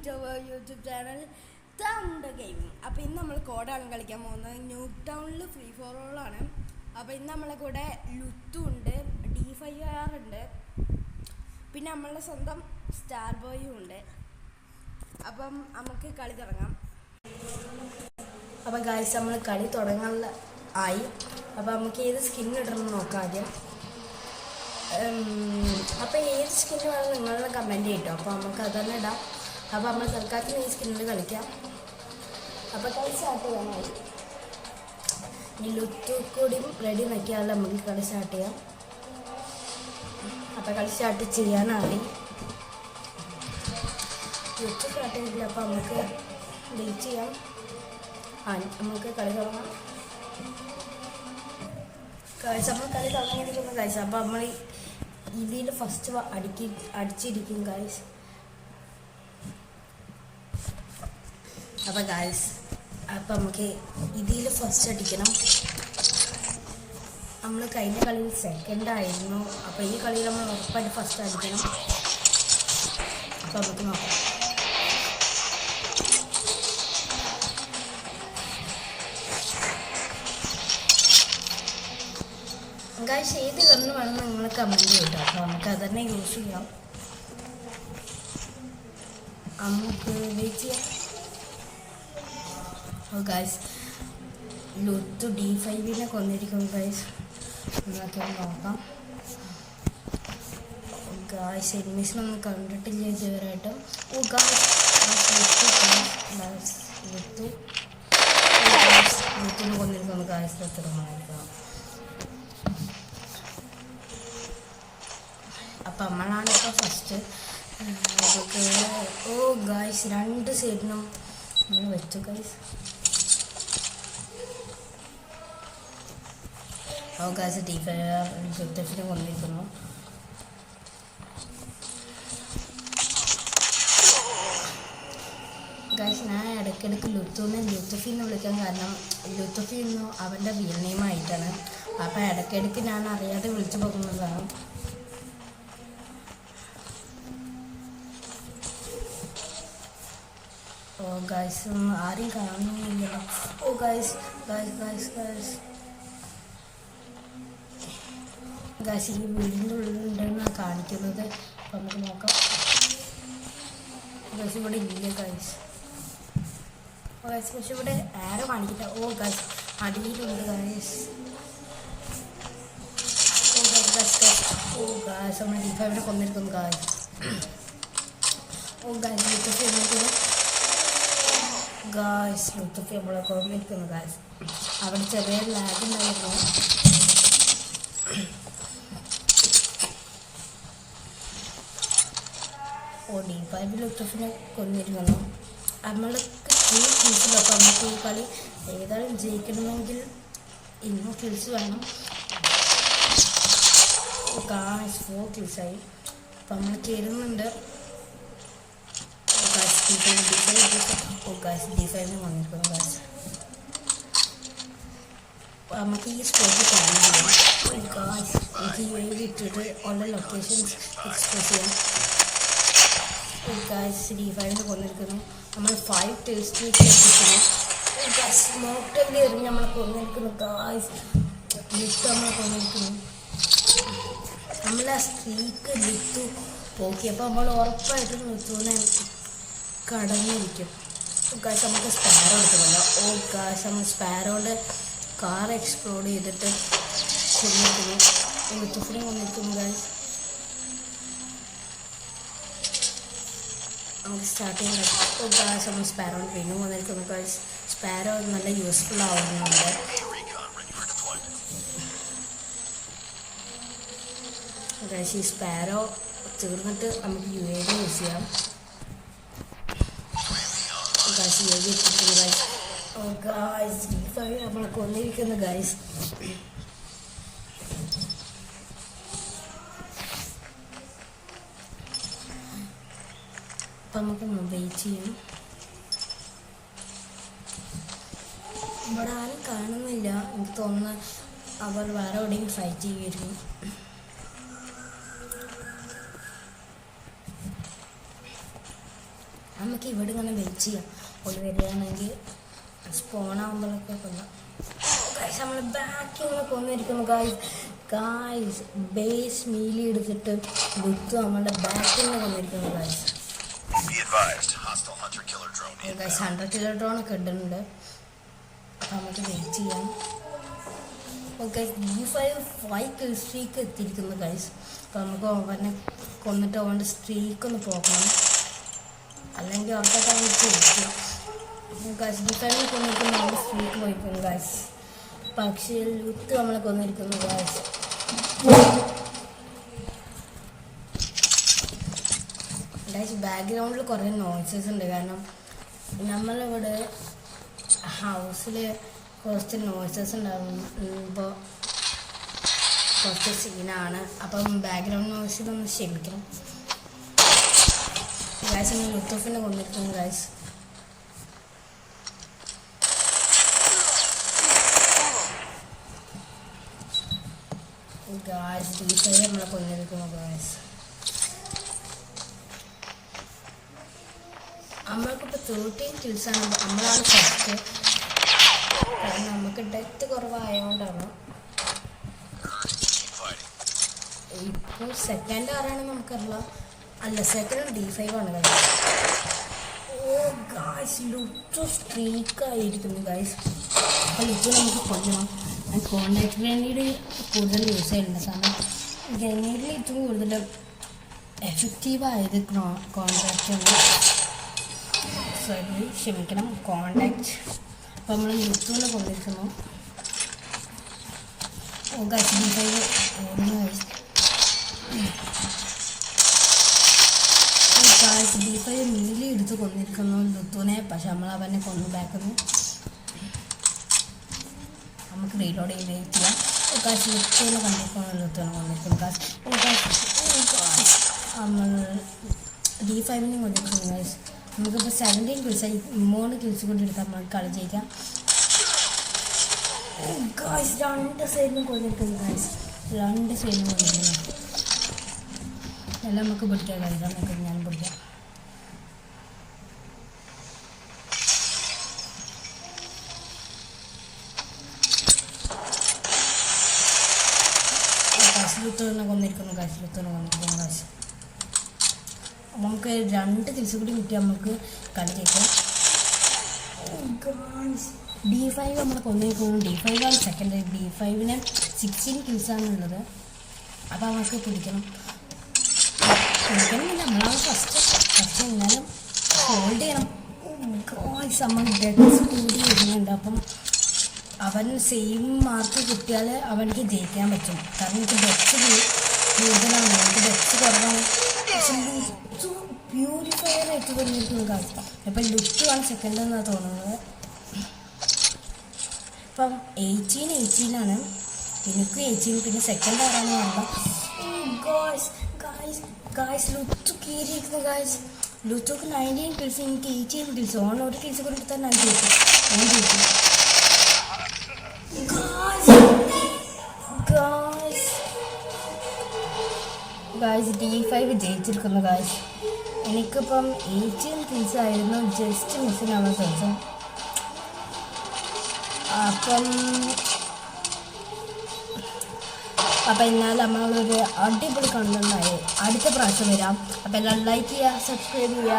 To അവർ YouTube channel തൗണ്ട് gaming. അപ്പോൾ ഇന്ന് നമ്മൾ കോഡാണ് കളിക്കാൻ പോകുന്നത്. ന്യൂ ടൗണിൽ ഫ്രീ ഫോർ ഓൾ ആണ്. അപ്പോൾ ഇന്ന് നമ്മളെ കൂടെ ലുത്തു ഉണ്ട്, D5R ഉണ്ട്, പിന്നെ നമ്മളുടെ സ്വന്തം സ്റ്റാർ ബോയും ഉണ്ട്. അപ്പം നമുക്ക് കളി തുടങ്ങാം. അപ്പോൾ ഗായ്സ് നമ്മൾ കളി തുടങ്ങാനുള്ള ആയി. അപ്പോൾ നമുക്ക് ഏത് സ്കിൻ ഇടണം നോക്കാം ആദ്യം. അപ്പോൾ ഏത് സ്കിന്ന് വേണം നിങ്ങളുടെ കമൻറ്റ് ചെയ്യട്ടോ. അപ്പോൾ നമുക്ക് അതന്നെ ഇടാം. അപ്പോൾ നമ്മൾ തൽക്കാലത്തിന് ഈ സ്കിന്നിൽ കളിക്കാം. അപ്പോൾ കളി സ്റ്റാർട്ട് ചെയ്യാനായി. ഇനി ലുത്തു കൂടിയും റെഡി നോക്കിയാൽ നമുക്ക് കളി സ്റ്റാർട്ട് ചെയ്യാം. അപ്പോൾ കളി സ്റ്റാർട്ട് ചെയ്യാനായി. ലുത്തു സ്റ്റാർട്ട് ചെയ്തില്ല. അപ്പോൾ നമുക്ക് വെയിറ്റ് ചെയ്യാം. നമുക്ക് കളി തുടങ്ങാം. നമ്മൾ കളി തുടങ്ങിയിരിക്കുന്നു ഗൈസ്. അപ്പോൾ നമ്മൾ ഇതിൽ ഫസ്റ്റ് അടിച്ചിരിക്കും ഗൈസ്. അപ്പോൾ ഗൈസ് അപ്പം നമുക്ക് ഇതിൽ ഫസ്റ്റ് അടിക്കണം. നമ്മൾ കഴിഞ്ഞ കളിയിൽ സെക്കൻഡ് ആയിരുന്നു. അപ്പോൾ ഈ കളിയിൽ നമ്മൾ ഉറപ്പായിട്ട് ഫസ്റ്റ് അടിക്കണം. അപ്പോൾ നമുക്ക് നോക്കാം. ഗൈസ് ഏത് ഗണ്ണ് വേണമെന്ന് നിങ്ങൾ കമൻറ്റ് ചെയ്യട്ടോ. അപ്പോൾ നമുക്ക് അതന്നെ യൂസ് ചെയ്യാം. നമുക്ക് വെയിറ്റ് ചെയ്യാം. ഓ ഗൈസ് ലുത്തു D5നെ കൊന്നിരിക്കും ഗൈസ്. എന്നൊക്കെ നോക്കാം. ഗൈസ് എനിമീസിനൊന്നും കണ്ടിട്ടില്ല ഇതുവരെയായിട്ട്. ഓ ഗൈസ് ലുത്തുനെ കൊന്നിരിക്കുന്നു ഗൈസ്. എത്രമായിരിക്കാം. അപ്പം നമ്മളാണ് ഇപ്പോൾ ഫസ്റ്റ്. നമുക്ക് ഓ ഗൈസ് രണ്ട് സൈഡിനും നമ്മൾ വെച്ചു ഗൈസ്. ഓ ഗൈസ് D5 കൊണ്ടിരിക്കുന്നു. ഗൈസ് ഞാൻ ഇടയ്ക്കിടയ്ക്ക് ലുത്തുഫി എന്ന് വിളിക്കാൻ കാരണം ലുത്തുഫി എന്നു അവൻ്റെ റിയൽ നെയിമായിട്ടാണ്. അപ്പം ഇടയ്ക്കിടയ്ക്ക് ഞാൻ അറിയാതെ വിളിച്ചു പോകുന്നതാണ്. ഓ ഗൈസ് ആരും കാണുന്നില്ല. ഓ ഗൈസ് ഈ വീടിൻ്റെ ഉള്ളിലുണ്ടെന്നാണ് കാണിക്കുന്നത്. അപ്പം നമുക്ക് നോക്കാം. ഗൈസ് ഇവിടെ ഇല്ല ഗൈസ്. ഓ ഗൈസ് പക്ഷെ ഇവിടെ ആരോ കാണിക്കില്ല. ഓ ഗൈസ് അടിയിലുണ്ട് ഗൈസ്. ഓ ഗൈസ് നമ്മൾ D5നെ കൊന്നിരിക്കുന്നു ഗൈസ്. ഓ ഗൈസ് ലുത്തുഫി നമ്മളെ കൊണ്ടിരിക്കുന്നു ഗൈസ്. അവിടെ ചെറിയ ലാഗ് ഉണ്ടായിരുന്നു. ഓ D5 ലുത്തുഫിനെ കൊന്നിരിക്കുന്നു. നമ്മൾക്ക് 2 കിൽസിലൊക്കെ നമുക്ക് ഈ കളി ഏതായാലും ജയിക്കണമെങ്കിൽ ഇന്നും കിൽസ് വേണം. ഗൈസ് 4 കിൽസായി. അപ്പം നമ്മൾ കയറുന്നുണ്ട്. D5നെ വന്നിരിക്കുന്നു ഗൈസ്. നമുക്ക് ഈ സ്പോട്ട് കാണാൻ ഇട്ടിട്ട് ഉള്ള ലൊക്കേഷൻസ് എക്സ്പ്ലോർ ചെയ്യാം. ഗൈസ് D5നെ കൊന്നിരിക്കുന്നു. നമ്മൾ 5 ടേസ്റ്റിലേക്ക് എത്തിക്കുന്നു. സ്മോക്ക് ടൈമിൽ എറിഞ്ഞ് നമ്മളെ കൊന്നിരിക്കുന്നു ഗൈസ്. ലുത്തു നമ്മളെ കൊന്നിരിക്കുന്നു. നമ്മൾ ആ സ്ട്രീക്ക് ലുത്തു പോക്കിയപ്പോൾ നമ്മൾ ഉറപ്പായിട്ടും ലുത്തുവിനെ കടന്നിരിക്കും. ഗൈസ് നമുക്ക് സ്പാരോ എടുക്കുന്നില്ല. ഓ ഗൈസ് നമ്മൾ സ്പാരോയുടെ കാർ എക്സ്പ്ലോഡ് ചെയ്തിട്ട് കൊന്നിരിക്കുന്നു. ലുത്തുഫിനെ കൊന്നിരിക്കുന്നു ഗൈസ്. നമുക്ക് സ്റ്റാർട്ട് ചെയ്യാം. ഓ ഗൈസ് നമ്മൾ സ്പാരോയുടെ വീണ്ടും കൊന്നിരിക്കുന്നു ഗൈസ്. സ്പാരോ നല്ല യൂസ്ഫുൾ ആവുന്നുണ്ട്. ഗൈസ് ഈ സ്പാരോ തീർന്നിട്ട് നമുക്ക് UAV യൂസ് ചെയ്യാം. ഓ ഗൈസ് D5 നമ്മളെ കൊന്നിരിക്കുന്നു ഗൈസ്. അപ്പം നമുക്ക് വെയിറ്റ് ചെയ്യാം. ഇവിടെ ആരും കാണുന്നില്ല. എനിക്ക് തോന്നുന്നു അവർ വേറെ എവിടെയും ഫൈറ്റ് ചെയ്യുമായിരുന്നു. നമുക്ക് ഇവിടെ ഇങ്ങനെ വെയിറ്റ് ചെയ്യാം. ഒരു വരികയാണെങ്കിൽ സ്പോണാകുമ്പോഴൊക്കെ കൊല്ലാം. ഗൈസ് നമ്മൾ ബാക്കിൽ കൊന്നിരിക്കുന്നു ഗൈസ് ബേസ് മീലി എടുത്തിട്ട് വിത്ത് നമ്മുടെ ബാക്കിൽ നിന്ന് കൊന്നിരിക്കുന്നു ഗൈസ് 100 കിലോ ഡ്രോൺ ഒക്കെ ഇടുന്നുണ്ട്. അപ്പം നമുക്ക് വെയിറ്റ് ചെയ്യാം. ഓക്കെ D5 കിൽ സ്ട്രീക്ക് എത്തിയിരിക്കുന്നു ഗൈസ്. അപ്പോൾ നമുക്ക് ഓവറിനെ കൊന്നിട്ട് ഓവറിൻ്റെ സ്ട്രീക്ക് ഒന്ന് പോകണം, അല്ലെങ്കിൽ ഉറപ്പായിട്ട് ഗൈസ് D5 കൊന്നിരിക്കുന്നു. നമ്മുടെ സ്ട്രീക്ക് പോയിരിക്കുന്നു ഗൈസ്. പക്ഷേ ലുത്ത് നമ്മളെ കൊന്നിരിക്കുന്നു ഗൈസ്. ബാക്ക്ഗ്രൗണ്ടിൽ കുറേ നോയ്സസ് ഉണ്ട്, കാരണം നമ്മളിവിടെ ഹൗസിൽ കുറച്ച് നോയ്സസ് ഉണ്ടാകുമ്പോൾ കുറച്ച് സീനാണ്. അപ്പം ബാക്ക്ഗ്രൗണ്ട് നോയ്സിലൊന്ന് ക്ഷമിക്കണം ഗൈസ്. നമ്മൾ ലുത്തോഫിനെ കൊന്നിരിക്കുന്നു ഗൈസ്. D5 നമ്മളെ കൊന്നിരിക്കുന്നു ഗൈസ്. നമ്മൾക്കിപ്പോൾ 13 കിൽസാണ്. നമ്മളാണ് ഫസ്റ്റ്, കാരണം നമുക്ക് ഡെത്ത് കുറവായതുകൊണ്ടാണ്. ഇപ്പോൾ സെക്കൻഡ് ആരാണെന്ന് നമുക്കറിയില്ല. അല്ല, സെക്കൻഡ് D5 ആണ് ഗൈസ്. ഓ ഗൈസ് ലുറ്റു സ്ട്രീക്കായിരിക്കുന്നു ഗൈസ്. അപ്പോൾ ലുറ്റു നമുക്ക് കൊല്ലണം. കോണ്ടാക്ട് ഗ്രനേഡ് കൂടുതൽ യൂസ് ചെയ്യുന്നുണ്ട്, കാരണം ഗ്രനേഡിൽ ഏറ്റവും കൂടുതൽ എഫക്റ്റീവായത് കോണ്ടാക്റ്റാണ്. സോറി, ക്ഷമിക്കണം, കോണ്ടാക്ട്. അപ്പോൾ നമ്മൾ ലുത്തുവിനെ കൊണ്ടിരിക്കുന്നു. ഓ ഗൈസ് D5 D5 മീലി എടുത്ത് കൊന്നിരിക്കുന്നു ലുത്തുവിനെ. പക്ഷെ നമ്മൾ അവനെ കൊന്നു ബാക്കുന്നു. നമുക്ക് റീലോഡ് ചെയ്യാം. കാശ് ലുത്തുവിനെ കൊണ്ടിരിക്കുന്നു, ലുത്തുവിനെ കൊണ്ടിരിക്കുന്നു കാശ്. നമ്മൾ D5നെ കൊണ്ടിരിക്കുന്നു ഗൈസ്. നമുക്കിപ്പോൾ 17 കിൽസായി. 3 കിൽസ് കൊണ്ട് എടുത്താൽ നമുക്ക് കളി ജയിക്കാം ഗൈസ്. 2 സൈഡിലും കൊണ്ടിരിക്കുന്നു ഗൈസ്, 2 സൈഡിലും കൊണ്ടിരിക്കുന്നു. എല്ലാം നമുക്ക് പിടിക്കാം ഗൈസ്. നമുക്ക് ഞാൻ പിടിക്കാം. ലുത്തുവിനെ കൊന്നിരിക്കുന്നു ഗൈസ്. ലുത്തുവിനെ കൊന്നിരിക്കുന്നു ഗൈസ്. നമുക്ക് 2 കിൽസ് കൂടി കിട്ടിയാൽ നമുക്ക് കളി ജയിക്കാം. D5 നമ്മൾ കൊന്നിരിക്കുന്നു. D5 ആണ് സെക്കൻഡ്. D5ന് 16 കിൽസാണുള്ളത്. അപ്പോൾ നമുക്ക് പിടിക്കണം. നമ്മളാണ് ഫസ്റ്റ് എന്നാലും ഹോൾഡ് ചെയ്യണം. നമ്മൾ ഡെഡ്സ് കൂടി വരുന്നുണ്ട്. അപ്പം അവൻ സെയിം മാർക്ക് കിട്ടിയാൽ അവനക്ക് ജയിക്കാൻ പറ്റും, കാരണം എനിക്ക് ഡെഡ്സ് കൂടുതലാണ്, എനിക്ക് ഡെഡ്സ് കുറവാണ്. പക്ഷെ ലുറ്റു പ്യൂരിഫയർ ആയിട്ട് കൊണ്ടിരിക്കുന്ന കാര്യം. ഇപ്പം ലുറ്റു ആണ് സെക്കൻഡ് എന്നാണ് തോന്നുന്നത്. ഇപ്പം 18 എനിക്ക് 18, പിന്നെ സെക്കൻഡ് ആരാന്ന് പറഞ്ഞാൽ ഗായ്സ് ലുറ്റു കയറിയിരിക്കുന്നു ഗായ്സ്. ലുറ്റുക്ക് 19 കിൽസ്, എനിക്ക് 18 കിൽസ്. ഓൺ ഒരു കിൽസ് കൂടി എടുത്താൽ ഞാൻ ജയിക്കും. ഗായ്സ് D5 ജയിച്ചിരിക്കുന്നു ഗായ്സ്. എനിക്കിപ്പം 18 കിൽസ് ആയിരുന്നു, ജസ്റ്റ് മിസ്സിനാണ് ദിവസം. അപ്പം എന്നാൽ നമ്മളൊരു അടിപൊളി കണ്ടന്റായി അടുത്ത പ്രാവശ്യം വരാം. അപ്പം എല്ലാം ലൈക്ക് ചെയ്യുക, സബ്സ്ക്രൈബ് ചെയ്യുക.